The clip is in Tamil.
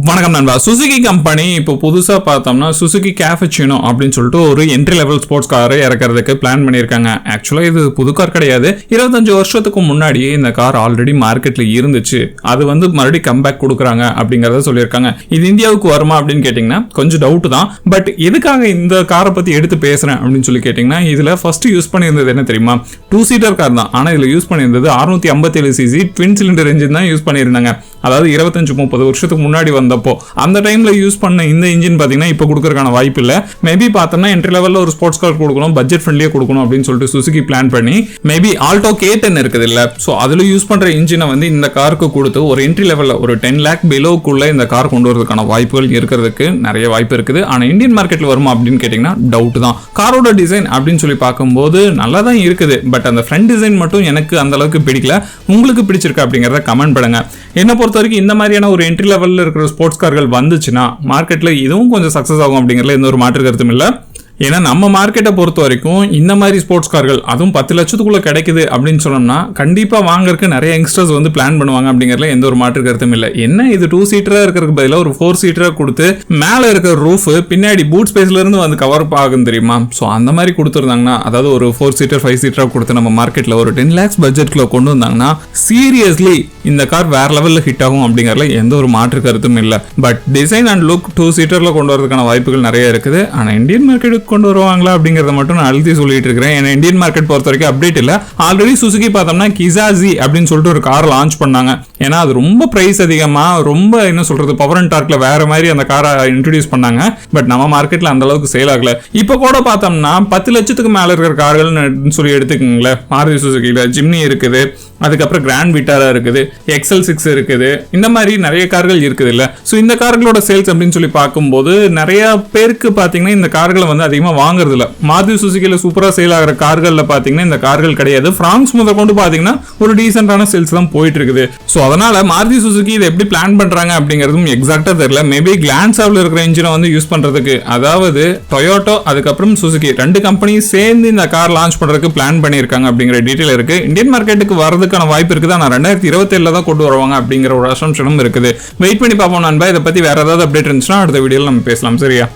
வணக்கம் நண்பா. சுசுகி கம்பெனி இப்போ புதுசாக பார்த்தோம்னா சுசுகி கேஃபச்சினோ அப்படின்னு சொல்லிட்டு ஒரு என்ட்ரி லெவல் ஸ்போர்ட்ஸ் காரை இறக்கிறதுக்கு பிளான் பண்ணியிருக்காங்க. ஆக்சுவலாக இது புது கார் கிடையாது. 25 வருஷத்துக்கு முன்னாடியே இந்த கார் ஆல்ரெடி மார்க்கெட்டில் இருந்துச்சு. அது மறுபடியும் கம்பேக் கொடுக்குறாங்க அப்படிங்கிறத சொல்லியிருக்காங்க. இது இந்தியாவுக்கு வருமா அப்படின்னு கேட்டிங்கன்னா கொஞ்சம் டவுட் தான். பட் எதுக்காக இந்த காரை பற்றி எடுத்து பேசுகிறேன் அப்படின்னு சொல்லி கேட்டிங்கன்னா, இதில் ஃபர்ஸ்ட் யூஸ் பண்ணியிருந்தது என்ன தெரியுமா? 2 சீட்டர் கார் தான். ஆனால் இதில் யூஸ் பண்ணியிருந்தது 657cc ட்வின் சிலிண்டர் என்ஜின் தான் யூஸ் பண்ணியிருந்தாங்க. அதாவது 25-30 வருஷத்துக்கு முன்னாடி வந்தப்போ அந்த டைம்ல யூஸ் பண்ண இந்த இன்ஜின் பாத்தீங்கன்னா இப்போ கொடுக்கறதுக்கான வாய்ப்பு இல்ல. மேபி பார்த்தோம்னா என்ட்ரி லெவல்ல ஒரு ஸ்போர்ட்ஸ் கார் கொடுக்கணும், பட்ஜெட் ஃப்ரெண்ட்லியா கொடுக்கணும் அப்படின்னு சொல்லிட்டு சுசுகி பிளான் பண்ணி மேபி ஆல்டோ K10 இருக்குது இல்ல, ஸோ அதுல யூஸ் பண்ற இன்ஜினை இந்த காருக்கு கொடுத்து ஒரு என்ட்ரி லெவல்ல ஒரு 10 lakh பிலோக்குள்ள இந்த கார் கொண்டு வரதுக்கான வாய்ப்புகள் இருக்கிறதுக்கு நிறைய வாய்ப்பு இருக்குது. ஆனா இந்தியன் மார்க்கெட்ல வருமா அப்படின்னு கேட்டீங்கன்னா டவுட் தான். காரோட டிசைன் அப்படின்னு சொல்லி பார்க்கும்போது நல்லா தான் இருக்குது. பட் அந்த ஃப்ரண்ட் டிசைன் மட்டும் எனக்கு அந்த அளவுக்கு பிடிக்கல. உங்களுக்கு பிடிச்சிருக்கா அப்படிங்கறத கமெண்ட் பண்ணுங்க. என்ன பொறுத்த வரைக்கும் இந்த மாதிரியான ஒரு என்ட்ரி லெவல்ல இருக்கிற ஸ்போர்ட்ஸ் கார்கள் வந்துச்சுன்னா மார்க்கெட்ல இதுவும் கொஞ்சம் சக்சஸ் ஆகும் அப்படிங்கறதுல எந்த ஒரு மாற்று கருத்தும் இல்லை. ஏன்னா நம்ம மார்க்கெட்டை பொறுத்த வரைக்கும் இந்த மாதிரி ஸ்போர்ட்ஸ் கார்கள் அதுவும் 10 லட்சத்துக்குள்ள கிடைக்குது அப்படின்னு சொன்னோம்னா கண்டிப்பா வாங்கறதுக்கு நிறைய யங்ஸ்டர்ஸ் பிளான் பண்ணுவாங்க அப்படிங்கறதுல எந்த ஒரு மாற்று கருத்தும் இல்லை. என்ன இது 2 சீட்டரா இருக்கிறதுக்கு பதிலாக ஒரு 4 சீட்டரா கொடுத்து மேல இருக்கிற ரூஃப் பின்னாடி பூட் ஸ்பேஸ்ல இருந்து கவர் ஆகும் தெரியுமா? ஸோ அந்த மாதிரி கொடுத்துருந்தாங்கன்னா, அதாவது ஒரு 4 சீட்டர் 5 சீட்டரா கொடுத்து நம்ம மார்க்கெட்ல ஒரு 10 lakhs பட்ஜெட்ல கொண்டு வந்தாங்கன்னா சீரியஸ்லி இந்த கார் வேற லெவல்ல ஹிட் ஆகும் அப்படிங்கறதுல எந்த ஒரு மாற்று கருத்தும் இல்லை. பட் டிசைன் அண்ட் லுக் 2 சீட்டர்ல கொண்டு வரதுக்கான வாய்ப்புகள் நிறைய இருக்குது. ஆனா இந்தியன் மார்க்கெட் கொண்டு வருவாங்களா அப்படிங்கறத மட்டும் நான் அழுத்தி சொல்லிட்டு இருக்கிறேன். ஏன்னா இந்தியன் மார்க்கெட் பொறுத்த வரைக்கும் அப்டேட் இல்ல. ஆல்ரெடி சுசுகி பார்த்தோம்னா கிசாசி அப்படின்னு சொல்லிட்டு ஒரு கார் லான்ச் பண்ணாங்க. ஏன்னா அது ரொம்ப பிரைஸ் அதிகமா, ரொம்ப என்ன சொல்றது, பவர் அண்ட் டார்க்ல வேற மாதிரி அந்த காரை இன்ட்ரோடியூஸ் பண்ணாங்க. பட் நம்ம மார்க்கெட்ல அந்த அளவுக்கு சேல் ஆகல. இப்போ கூட பார்த்தோம்னா 10 லட்சத்துக்கு மேல இருக்கிற கார்கள் சொல்லி எடுத்துக்கோங்களேன். மாருதி சுசுகில ஜிம்னி இருக்குது, அதுக்கப்புறம் கிராண்ட் விட்டாரா இருக்குது, XL6 இருக்குது, இந்த மாதிரி நிறைய கார்கள் இருக்குது இல்ல. ஸோ இந்த கார்களோட சேல்ஸ் அப்படின்னு சொல்லி பார்க்கும்போது நிறைய பேருக்கு பார்த்தீங்கன்னா இந்த கார்களை அதிகமாக வாங்குறது இல்லை. மாருதி சுசுகில சூப்பரா சேல் ஆகிற கார்கள்ல பார்த்தீங்கன்னா இந்த கார்கள் கிடையாது. பிராங்க்ஸ் முதல் கொண்டு பார்த்தீங்கன்னா ஒரு டீசென்டான சேல்ஸ் தான் போயிட்டு இருக்குது. ஸோ அதனால மாருதி சுசுகி இதை எப்படி பிளான் பண்றாங்க அப்படிங்கிறதும் எக்ஸாக்டா தெரியல. மேபி கிளான்சாவில் இருக்கிற இன்ஜினை யூஸ் பண்றதுக்கு, அதாவது டொயோட்டோ அதுக்கப்புறம் சுசுகி 2 கம்பெனியும் சேர்ந்து இந்த கார் லான்ச் பண்றதுக்கு பிளான் பண்ணியிருக்காங்க அப்படிங்கிற டீடைல் இருக்கு. இந்தியன் மார்க்கெட்டுக்கு வரதுக்கான வாய்ப்பு இருக்குது. ஆனால் 2027 தான் கொண்டு வருவாங்க அப்படிங்கிற ஒரு அசம்ஷனும் இருக்குது. வெயிட் பண்ணி பார்ப்போம் நண்பா. இதை பத்தி வேற ஏதாவது அப்டேட் இருந்துச்சுன்னா அடுத்த வீடியோல நம்ம பேசலாம். சரியா?